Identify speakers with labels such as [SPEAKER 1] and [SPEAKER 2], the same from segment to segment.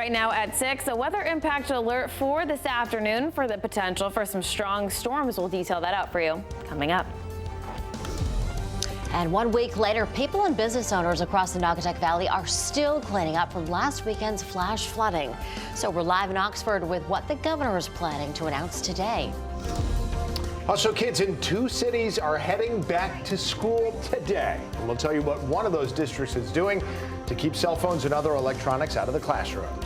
[SPEAKER 1] right now at 6. A weather impact alert for this afternoon for the potential for some strong storms. We'll detail that out for you coming up.
[SPEAKER 2] And 1 week later, people and business owners across the Naugatuck Valley are still cleaning up from last weekend's flash flooding. So we're live in Oxford with what the governor is planning to announce today.
[SPEAKER 3] Also, kids in 2 cities are heading back to school today. And we'll tell you what one of those districts is doing to keep cell phones and other electronics out of the classrooms.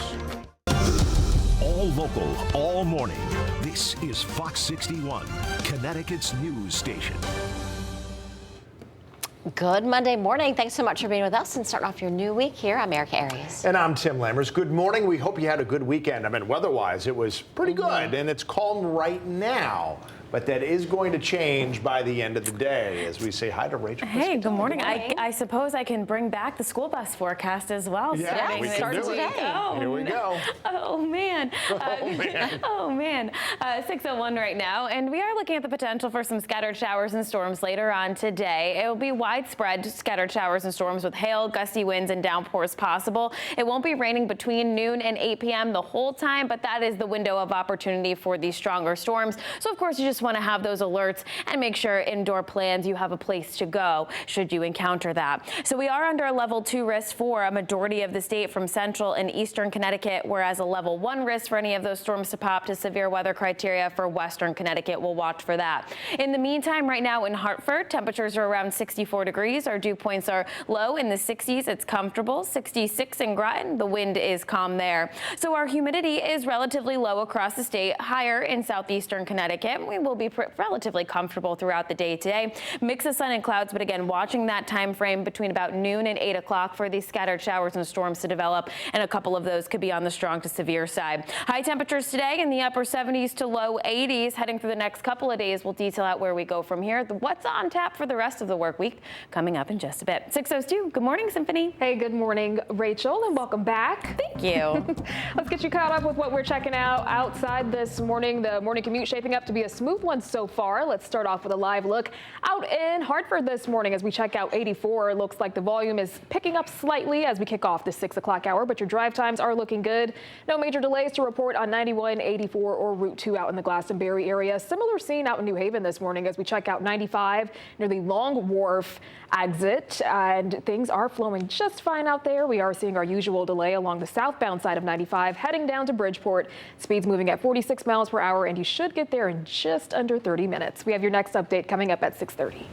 [SPEAKER 4] All local, all morning. This is Fox 61, Connecticut's news station.
[SPEAKER 2] Good Monday morning. Thanks so much for being with us and starting off your new week here. I'm Erica Arias.
[SPEAKER 3] And I'm Tim Lammers. Good morning. We hope you had a good weekend. I mean, weather-wise, it was pretty good, and it's calm right now. But that is going to change by the end of the day as we say hi to Rachel.
[SPEAKER 1] Hey, good morning. I suppose I can bring back the school bus forecast as well.
[SPEAKER 3] Yeah, we can do it. Here we go.
[SPEAKER 1] Oh, man.
[SPEAKER 3] Oh, man.
[SPEAKER 1] Oh, man. 6:01 right now, and we are looking at the potential for some scattered showers and storms later on today. It will be widespread scattered showers and storms with hail, gusty winds, and downpours possible. It won't be raining between noon and 8 p.m. the whole time, but that is the window of opportunity for these stronger storms. So, of course, you just want to have those alerts and make sure indoor plans you have a place to go should you encounter that. So we are under a level 2 risk for a majority of the state from central and eastern Connecticut, whereas a level 1 risk for any of those storms to pop to severe weather criteria for western Connecticut. We'll watch for that. In the meantime, right now in Hartford, temperatures are around 64 degrees. Our dew points are low in the 60s. It's comfortable. 66 in Groton. The wind is calm there. So our humidity is relatively low across the state, higher in southeastern Connecticut. We will be relatively comfortable throughout the day today. Mix of sun and clouds, but again, watching that time frame between about noon and 8 o'clock for these scattered showers and storms to develop, and a couple of those could be on the strong to severe side. High temperatures today in the upper 70s to low 80s. Heading through the next couple of days, we'll detail out where we go from here. What's on tap for the rest of the work week coming up in just a bit. 6:02. Good morning, Symphony.
[SPEAKER 5] Hey, good morning, Rachel, and welcome back.
[SPEAKER 1] Thank you.
[SPEAKER 5] Let's get you caught up with what we're checking out outside this morning. The morning commute shaping up to be a smooth one so far. Let's start off with a live look out in Hartford this morning as we check out 84. It looks like the volume is picking up slightly as we kick off the 6 o'clock hour, but your drive times are looking good. No major delays to report on 91, 84, or Route 2 out in the Glastonbury area. Similar scene out in New Haven this morning as we check out 95 near the Long Wharf exit, and things are flowing just fine out there. We are seeing our usual delay along the southbound side of 95 heading down to Bridgeport. Speeds moving at 46 miles per hour, and you should get there in just under 30 minutes. We have your next update coming up at 6:30.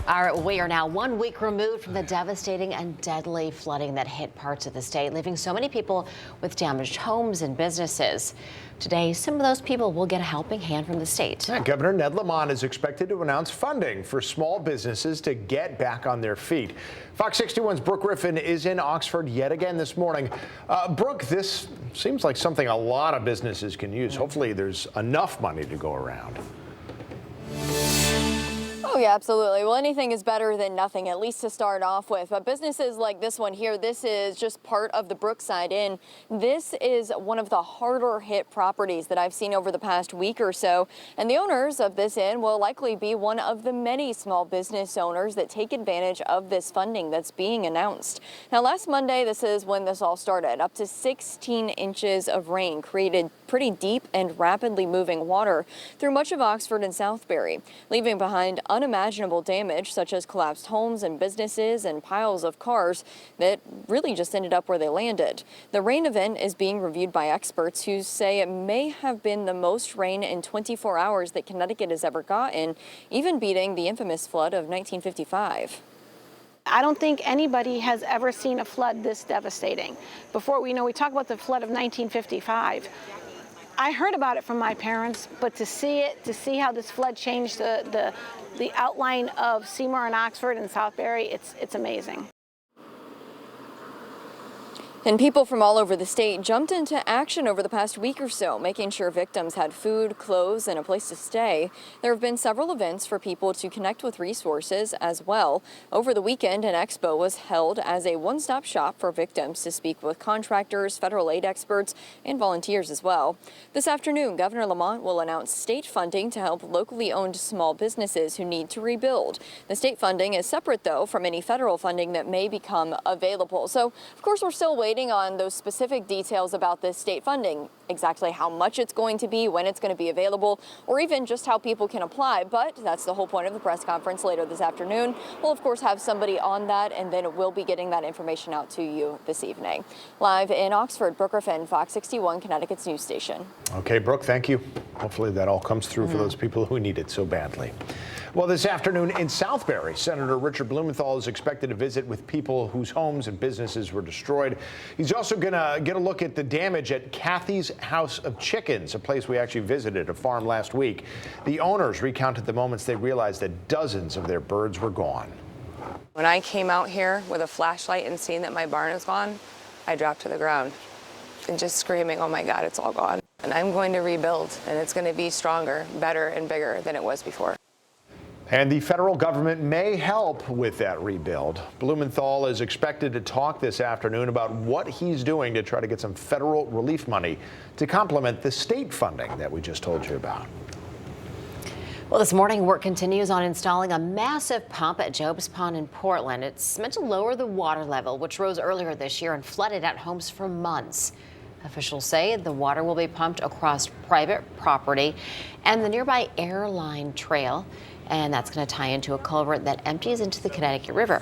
[SPEAKER 2] All right, we are now 1 week removed from the devastating and deadly flooding that hit parts of the state, leaving so many people with damaged homes and businesses. Today, some of those people will get a helping hand from the state.
[SPEAKER 3] Yeah, Governor Ned Lamont is expected to announce funding for small businesses to get back on their feet. Fox 61's Brooke Griffin is in Oxford yet again this morning. Brooke, this seems like something a lot of businesses can use. Hopefully there's enough money to go around.
[SPEAKER 6] Oh, yeah, absolutely. Well, anything is better than nothing, at least to start off with. But businesses like this one here, this is just part of the Brookside Inn. This is one of the harder hit properties that I've seen over the past week or so. And the owners of this inn will likely be one of the many small business owners that take advantage of this funding that's being announced. Now, last Monday, this is when this all started. Up to 16 inches of rain created pretty deep and rapidly moving water through much of Oxford and Southbury, leaving behind unimaginable damage such as collapsed homes and businesses and piles of cars that really just ended up where they landed. The rain event is being reviewed by experts who say it may have been the most rain in 24 hours that Connecticut has ever gotten, even beating the infamous flood of 1955.
[SPEAKER 7] I don't think anybody has ever seen a flood this devastating. Before, we talk about the flood of 1955. I heard about it from my parents, but to see how this flood changed the outline of Seymour and Oxford and Southbury, it's amazing.
[SPEAKER 6] And people from all over the state jumped into action over the past week or so, making sure victims had food, clothes, and a place to stay. There have been several events for people to connect with resources as well. Over the weekend, an expo was held as a one-stop shop for victims to speak with contractors, federal aid experts, and volunteers as well. This afternoon, Governor Lamont will announce state funding to help locally owned small businesses who need to rebuild. The state funding is separate, though, from any federal funding that may become available. So, of course, we're still waiting on those specific details about this state funding, exactly how much it's going to be, when it's going to be available, or even just how people can apply. But that's the whole point of the press conference later this afternoon. We'll, of course, have somebody on that, and then we'll be getting that information out to you this evening. Live in Oxford, Brooke Griffin, Fox 61, Connecticut's news station.
[SPEAKER 3] Okay, Brooke, thank you. Hopefully that all comes through for those people who need it so badly. Well, this afternoon in Southbury, Senator Richard Blumenthal is expected to visit with people whose homes and businesses were destroyed. He's also going to get a look at the damage at Kathy's House of Chickens, a place we actually visited, a farm last week. The owners recounted the moments they realized that dozens of their birds were gone.
[SPEAKER 8] When I came out here with a flashlight and seeing that my barn is gone, I dropped to the ground and just screaming, oh my God, it's all gone. And I'm going to rebuild, and it's going to be stronger, better, and bigger than it was before.
[SPEAKER 3] And the federal government may help with that rebuild. Blumenthal is expected to talk this afternoon about what he's doing to try to get some federal relief money to complement the state funding that we just told you about.
[SPEAKER 2] Well, this morning, work continues on installing a massive pump at Job's Pond in Portland. It's meant to lower the water level, which rose earlier this year and flooded at homes for months. Officials say the water will be pumped across private property and the nearby Airline Trail, and that's going to tie into a culvert that empties into the Connecticut River.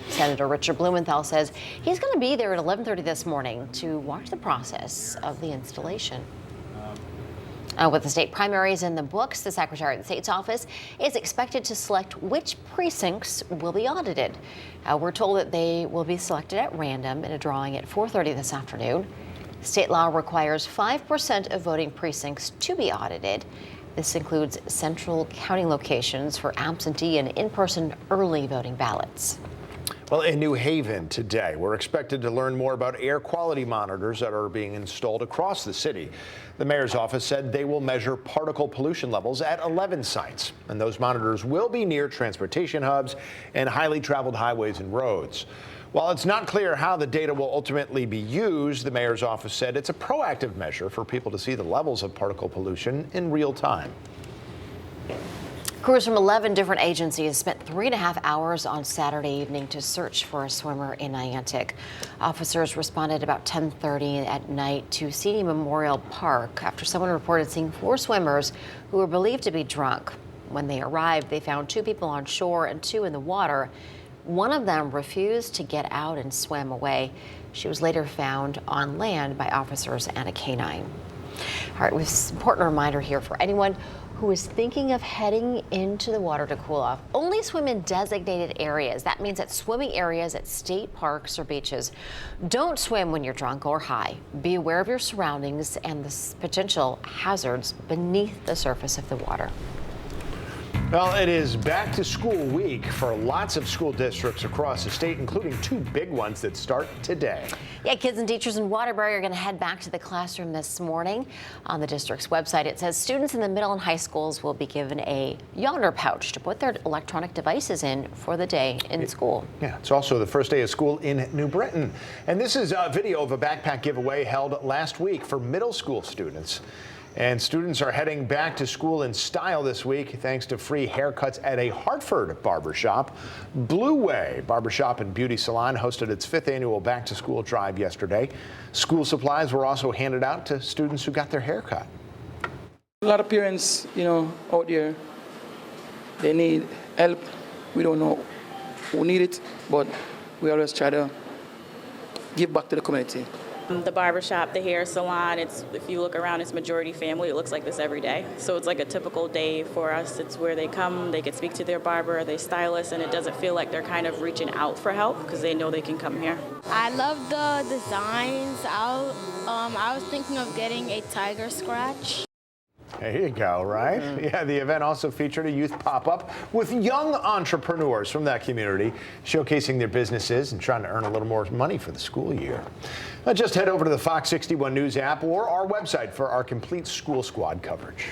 [SPEAKER 2] Senator Richard Blumenthal says he's going to be there at 11:30 this morning to watch the process of the installation. With the state primaries in the books, the Secretary of the State's office is expected to select which precincts will be audited. We're told that they will be selected at random in a drawing at 4:30 this afternoon. State law requires 5% of voting precincts to be audited. This includes central counting locations for absentee and in-person early voting ballots.
[SPEAKER 3] Well, in New Haven today, we're expected to learn more about air quality monitors that are being installed across the city. The mayor's office said they will measure particle pollution levels at 11 sites, and those monitors will be near transportation hubs and highly traveled highways and roads. While it's not clear how the data will ultimately be used, the mayor's office said it's a proactive measure for people to see the levels of particle pollution in real time.
[SPEAKER 2] Crews from 11 different agencies spent 3.5 hours on Saturday evening to search for a swimmer in Niantic. Officers responded about 10:30 at night to CD Memorial Park after someone reported seeing 4 swimmers who were believed to be drunk. When they arrived, they found 2 people on shore and 2 in the water. One of them refused to get out and swam away. She was later found on land by officers and a canine. All right, it's an important reminder here for anyone who is thinking of heading into the water to cool off. Only swim in designated areas. That means at swimming areas at state parks or beaches. Don't swim when you're drunk or high. Be aware of your surroundings and the potential hazards beneath the surface of the water.
[SPEAKER 3] Well, it is back to school week for lots of school districts across the state, including 2 big ones that start today.
[SPEAKER 2] Yeah, kids and teachers in Waterbury are going to head back to the classroom this morning. On the district's website, it says students in the middle and high schools will be given a yonder pouch to put their electronic devices in for the day in school.
[SPEAKER 3] Yeah, it's also the first day of school in New Britain. And this is a video of a backpack giveaway held last week for middle school students. And students are heading back to school in style this week thanks to free haircuts at a Hartford barbershop. Blue Way Barbershop and Beauty Salon hosted its 5th annual back to school drive yesterday. School supplies were also handed out to students who got their hair cut.
[SPEAKER 9] A lot of parents, out there, they need help. We don't know who need it, but we always try to give back to the community.
[SPEAKER 10] The barbershop, the hair salon, if you look around, it's majority family. It looks like this every day. So it's like a typical day for us. It's where they come, they can speak to their barber, they stylist, and it doesn't feel like they're kind of reaching out for help because they know they can come here.
[SPEAKER 11] I love the designs. I was thinking of getting a tiger scratch.
[SPEAKER 3] There you go, right? Yeah, the event also featured a youth pop-up with young entrepreneurs from that community showcasing their businesses and trying to earn a little more money for the school year. Just head over to the Fox 61 News app or our website for our complete School Squad coverage.